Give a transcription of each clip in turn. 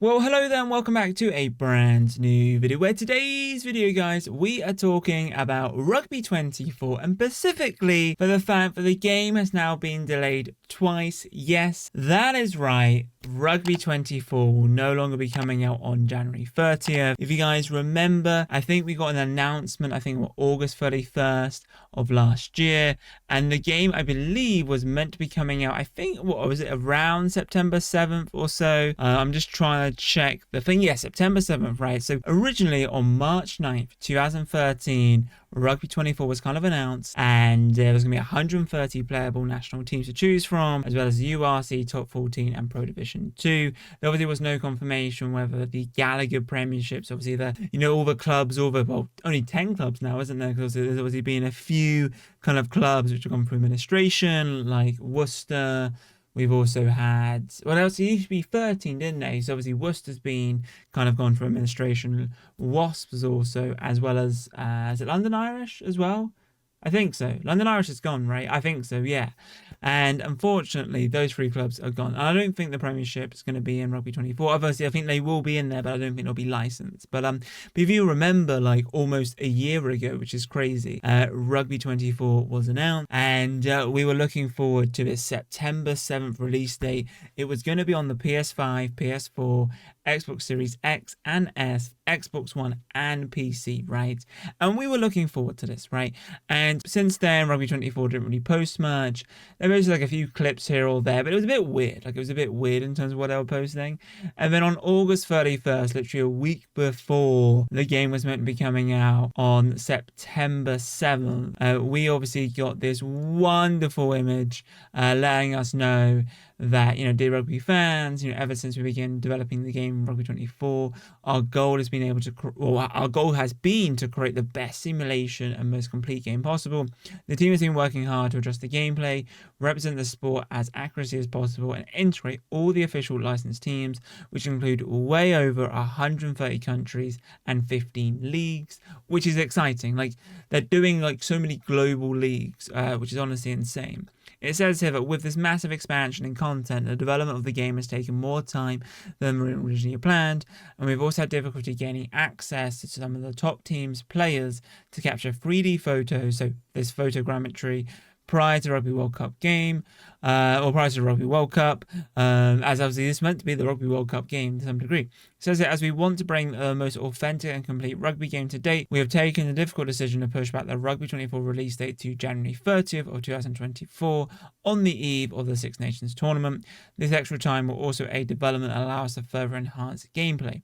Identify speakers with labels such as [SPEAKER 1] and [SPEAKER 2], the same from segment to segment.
[SPEAKER 1] Well, hello there and welcome back to a brand new video where today's video, guys, we are talking about Rugby 24 and specifically for the fact that the game has now been delayed twice. Yes, that is right. Rugby 24 will no longer be coming out on January 30th. If you guys remember, I think we got an announcement, I think it was August 31st of last year, and the game, I believe, was meant to be coming out, I think, what was it, around September 7th or so? I'm just trying to check the thing. Yeah, September 7th, right? So originally on March 9th, 2013, Rugby 24 was kind of announced, and there was going to be 130 playable national teams to choose from, as well as URC Top 14 and Pro Division 2. There obviously was no confirmation whether the Gallagher Premierships, obviously all the clubs, well, only 10 clubs now, isn't there? Because there's obviously been a few kind of clubs which have gone through administration, like Worcester. We've also had, what else? It used to be 13, didn't they? So obviously Worcester's been kind of gone through administration. Wasps also, as well as, is it London Irish as well? I think so. London Irish is gone, right? I think so, yeah. And unfortunately, those three clubs are gone. And I don't think the Premiership is going to be in Rugby 24. Obviously, I think they will be in there, but I don't think they'll be licensed. But if you remember, like almost a year ago, which is crazy, Rugby 24 was announced, and we were looking forward to this September 7th release date. It was going to be on the PS5, PS4, Xbox Series X and S, Xbox One and PC, right? And we were looking forward to this, right? And since then, Rugby 24 didn't really post much. There was like a few clips here or there, but it was a bit weird. Like, it was a bit weird in terms of what they were posting. And then on August 31st, literally a week before the game was meant to be coming out on September 7th, we obviously got this wonderful image letting us know that, dear Rugby fans, ever since we began developing the game Rugby 24, our goal has been to create the best simulation and most complete game possible. The team has been working hard to adjust the gameplay, represent the sport as accurately as possible, and integrate all the official licensed teams, which include way over 130 countries and 15 leagues, which is exciting. Like, they're doing like so many global leagues, which is honestly insane. It says here that with this massive expansion in content, the development of the game has taken more time than originally planned, and we've also had difficulty gaining access to some of the top teams' players to capture 3D photos, so this photogrammetry, prior to the Rugby World Cup game, or prior to the Rugby World Cup, as obviously this meant to be the Rugby World Cup game to some degree. It says that as we want to bring the most authentic and complete rugby game to date, we have taken the difficult decision to push back the Rugby 24 release date to January 30th of 2024 on the eve of the Six Nations tournament. This extra time will also aid development and allow us to further enhance gameplay.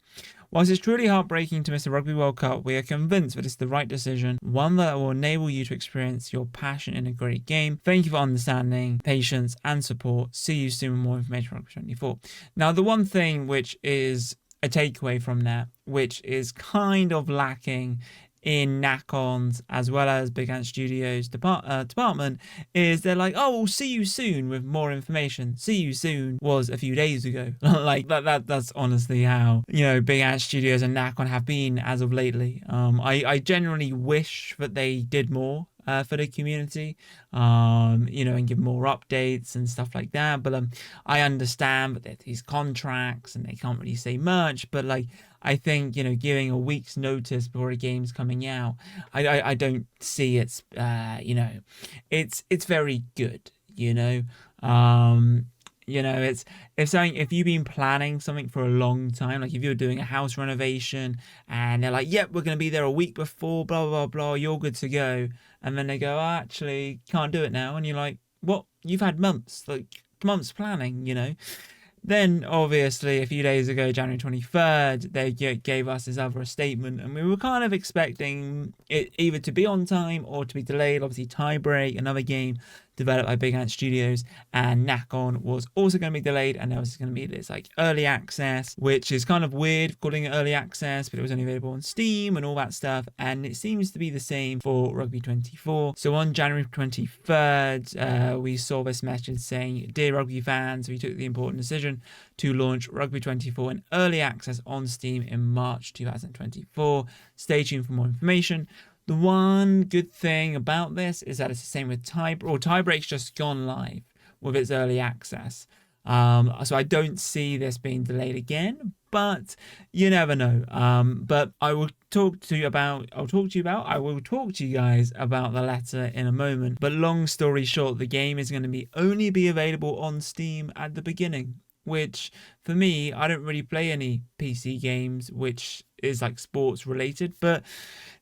[SPEAKER 1] Whilst it's truly heartbreaking to miss the Rugby World Cup, we are convinced that it's the right decision, one that will enable you to experience your passion in a great game. Thank you for understanding, patience, and support. See you soon with more information on Rugby 24. Now, the one thing which is a takeaway from that, which is kind of lacking in Nakon's as well as Big Ant Studios department, is they're like, oh, we'll see you soon with more information. See you soon was a few days ago. Like that's honestly how Big Ant Studios and Nakon have been as of lately. I generally wish that they did more for the community, and give more updates and stuff like that. But I understand that there's these contracts and they can't really say much. But like, I think giving a week's notice before a game's coming out, I don't see it's it's very good. If you've been planning something for a long time, like if you're doing a house renovation and they're like, yep, we're going to be there a week before, blah, blah, blah, you're good to go. And then they go, actually, can't do it now. And you're like, what? You've had months planning. Then, obviously, a few days ago, January 23rd, they gave us this other statement, and we were kind of expecting it either to be on time or to be delayed. Obviously, Tiebreak, another game developed by Big Ant Studios, and Nakon was also going to be delayed, and there was going to be this like early access, which is kind of weird calling it early access, but it was only available on Steam and all that stuff, and it seems to be the same for Rugby 24. So on January 23rd, we saw this message saying, dear Rugby fans, we took the important decision to launch Rugby 24 in early access on Steam in March 2024. Stay tuned for more information. The one good thing about this is that it's the same with Tiebreak's just gone live with its early access. So I don't see this being delayed again, but you never know. But I will talk to you guys about the letter in a moment. But long story short, the game is going to only be available on Steam at the beginning, which for me, I don't really play any PC games which is like sports related, but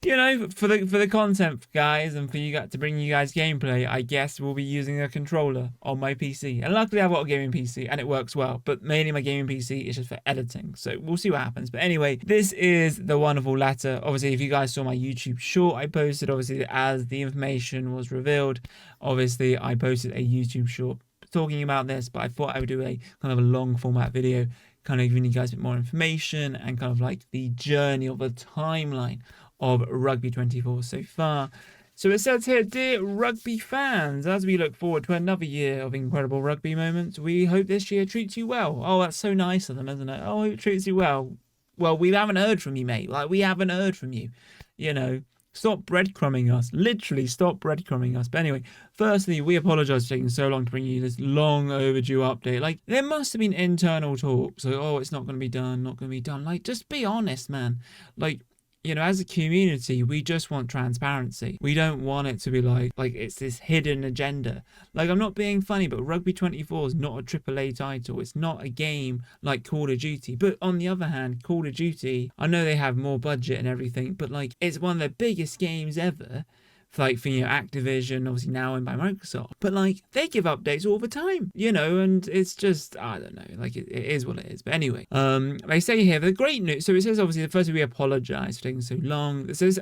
[SPEAKER 1] you know, for the content, guys, and for you guys to bring you guys gameplay, I guess we'll be using a controller on my PC. And luckily I've got a gaming PC and it works well, but mainly my gaming PC is just for editing. So we'll see what happens. But anyway, this is the wonderful letter. Obviously, if you guys saw my YouTube short, I posted, obviously, as the information was revealed, obviously I posted a YouTube short talking about this, but I thought I would do a kind of a long format video, kind of giving you guys a bit more information and kind of like the journey of the timeline of Rugby 24 so far. So it says here, dear rugby fans, as we look forward to another year of incredible rugby moments, we hope this year treats you well. Oh, that's so nice of them, isn't it? Oh, it treats you well. Well, we haven't heard from you, mate. Like, we haven't heard from you. You know, stop breadcrumbing us. Literally, stop breadcrumbing us. But anyway, firstly, we apologise for taking so long to bring you this long overdue update. Like, there must have been internal talks. Like, oh, it's not going to be done, not going to be done. Like, just be honest, man. Like, you know, as a community, we just want transparency. We don't want it to be like it's this hidden agenda. Like, I'm not being funny, but Rugby 24 is not a AAA title. It's not a game like Call of Duty. But on the other hand, Call of Duty, I know they have more budget and everything, but like, it's one of the biggest games ever. For you know, Activision, obviously now owned by Microsoft, but like, they give updates all the time, you know, and it's just, I don't know, like, it is what it is. But anyway, they say here the great news. So it says, obviously, firstly, we apologize for taking so long. It says,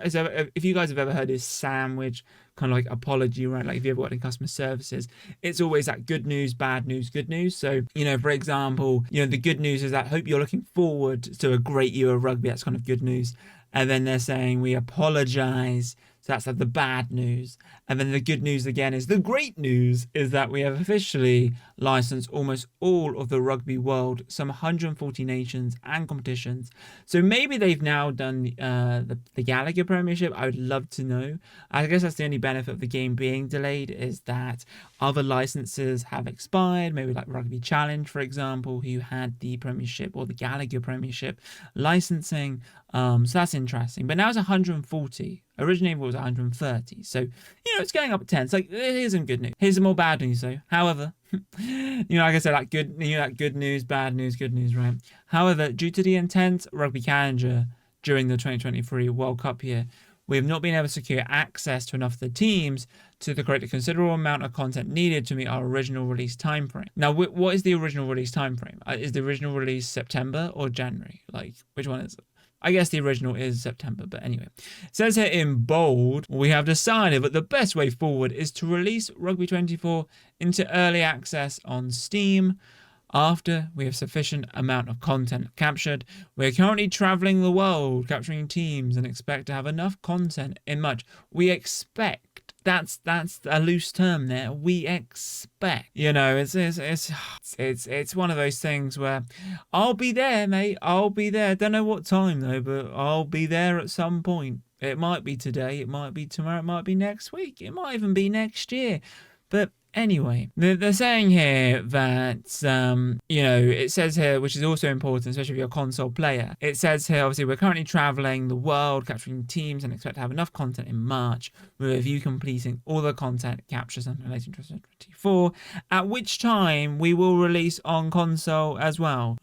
[SPEAKER 1] if you guys have ever heard this sandwich kind of like apology, right? Like, if you ever worked in customer services, it's always that good news, bad news, good news. So, you know, for example, you know, the good news is that hope you're looking forward to a great year of rugby. That's kind of good news. And then they're saying we apologize. So that's like the bad news. And then the good news again is the great news is that we have officially licensed almost all of the rugby world, some 140 nations and competitions. So maybe they've now done the Gallagher Premiership. I would love to know. I guess that's the only benefit of the game being delayed, is that other licenses have expired. Maybe like Rugby Challenge, for example, who had the Premiership or the Gallagher Premiership licensing. So that's interesting. But now it's 140. Originally it was 130. So, you know, it's going up at 10. It's like, here's some good news. Here's some more bad news, though. However, you know, like I said, like good news, bad news, good news, right? However, due to the intense rugby calendar during the 2023 World Cup year, we have not been able to secure access to enough of the teams to create a considerable amount of content needed to meet our original release timeframe. Now, what is the original release timeframe? Is the original release September or January? Like, which one is it? I guess the original is September, but anyway. It says here in bold, we have decided that the best way forward is to release Rugby 24 into early access on Steam after we have sufficient amount of content captured. We're currently traveling the world, capturing teams, and expect to have enough content in March. We expect. That's a loose term there. We expect. You know, it's one of those things where I'll be there, mate. I'll be there. Don't know what time though, but I'll be there at some point. It might be today, it might be tomorrow, it might be next week, it might even be next year. But anyway, they're saying here that, you know, it says here, which is also important, especially if you're a console player. It says here, obviously, we're currently traveling the world, capturing teams, and expect to have enough content in March, with you completing all the content captures and relating to 2024, at which time we will release on console as well.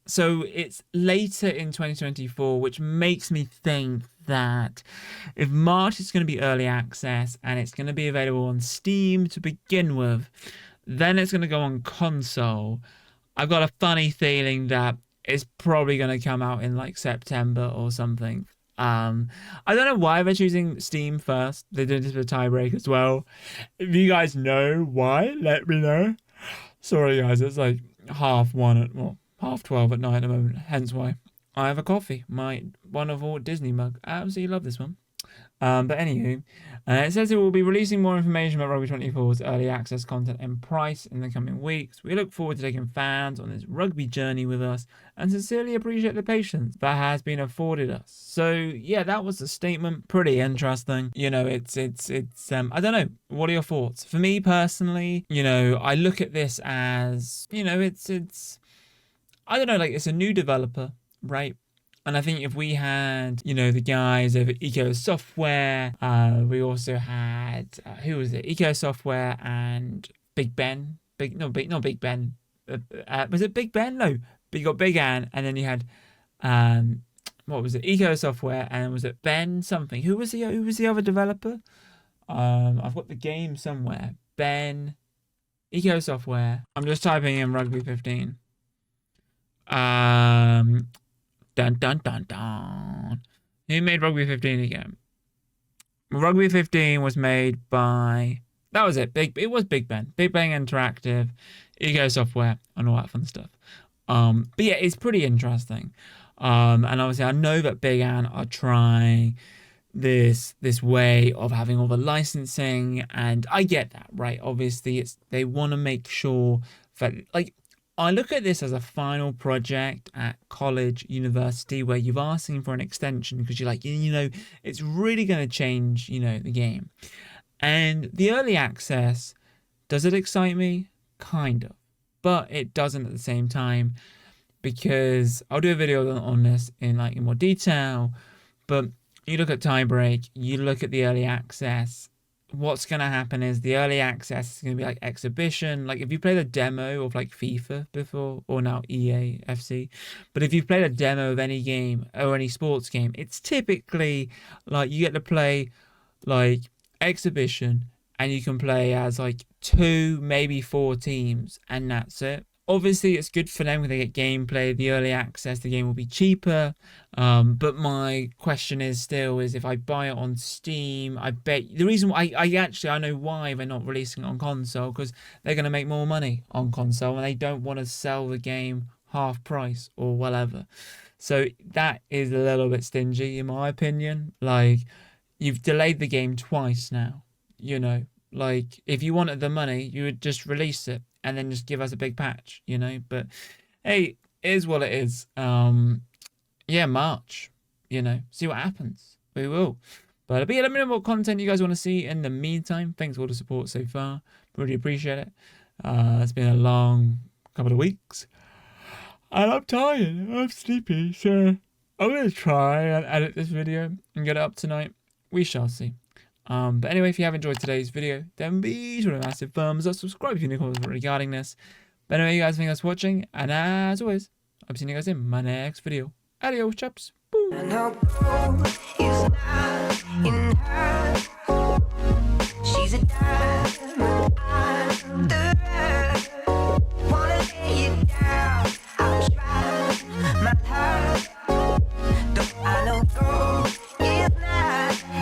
[SPEAKER 1] So it's later in 2024, which makes me think that if March is going to be early access and it's going to be available on Steam to begin with, then it's going to go on console. I've got a funny feeling that it's probably going to come out in like September or something. I don't know why they're choosing Steam first. They're doing this for tiebreak as well. If you guys know why, let me know. Sorry guys, it's like 12 at night at the moment, hence why I have a coffee, my wonderful Disney mug. I absolutely love this one. But anywho, it says it will be releasing more information about Rugby 24's early access content and price in the coming weeks. We look forward to taking fans on this rugby journey with us and sincerely appreciate the patience that has been afforded us. So yeah, that was the statement. Pretty interesting. You know, it's I don't know. What are your thoughts? For me personally, you know, I look at this as, you know, it's I don't know, like it's a new developer, right? And I think if we had, the guys over Eco Software, we also had, who was it? Eco Software and Big Ben. Not Big Ben. Was it Big Ben? No, but you got Big Ann, and then you had, um, what was it? Eco Software, and was it Ben something? Who was the other developer? I've got the game somewhere. Ben, Eco Software. I'm just typing in Rugby 15. Dun dun dun dun. Who made Rugby 15 again? Rugby 15 was made by. That was it. It was Big Ben. Big Ben Interactive, Ego Software, and all that fun stuff. But yeah, it's pretty interesting. And obviously, I know that Big Ann are trying this way of having all the licensing, and I get that, right? Obviously, they want to make sure that, like, I look at this as a final project at college, university, where you're asking for an extension because you're like, it's really going to change, the game. And the early access, does it excite me? Kind of. But it doesn't at the same time, because I'll do a video on this in more detail. But you look at Tiebreak, you look at the early access, what's going to happen is the early access is going to be like exhibition. Like if you played a demo of like FIFA before, or now EA FC, but if you've played a demo of any game or any sports game, it's typically like you get to play like exhibition, and you can play as like 2, maybe 4 teams, and that's it. Obviously, it's good for them when they get gameplay. The early access, the game will be cheaper. But my question is if I buy it on Steam, I bet the reason why I know why they're not releasing it on console, because they're going to make more money on console, and they don't want to sell the game half price or whatever. So that is a little bit stingy, in my opinion. Like, you've delayed the game twice now. Like if you wanted the money, you would just release it and then just give us a big patch, But hey, it is what it is. Yeah, March, see what happens. We will. But yeah, let me know what content you guys want to see in the meantime. Thanks for all the support so far. Really appreciate it. It's been a long couple of weeks. And I'm tired. I'm sleepy. So I'm going to try and edit this video and get it up tonight. We shall see. But anyway, if you have enjoyed today's video, then be sure to massive thumbs up, subscribe if you have any comments regarding this. But anyway, you guys, thanks for watching, and as always, I'll be seeing you guys in my next video. Adios, chaps. Boom. And her gold is not in her. She's a diamond under. Wanna lay it down.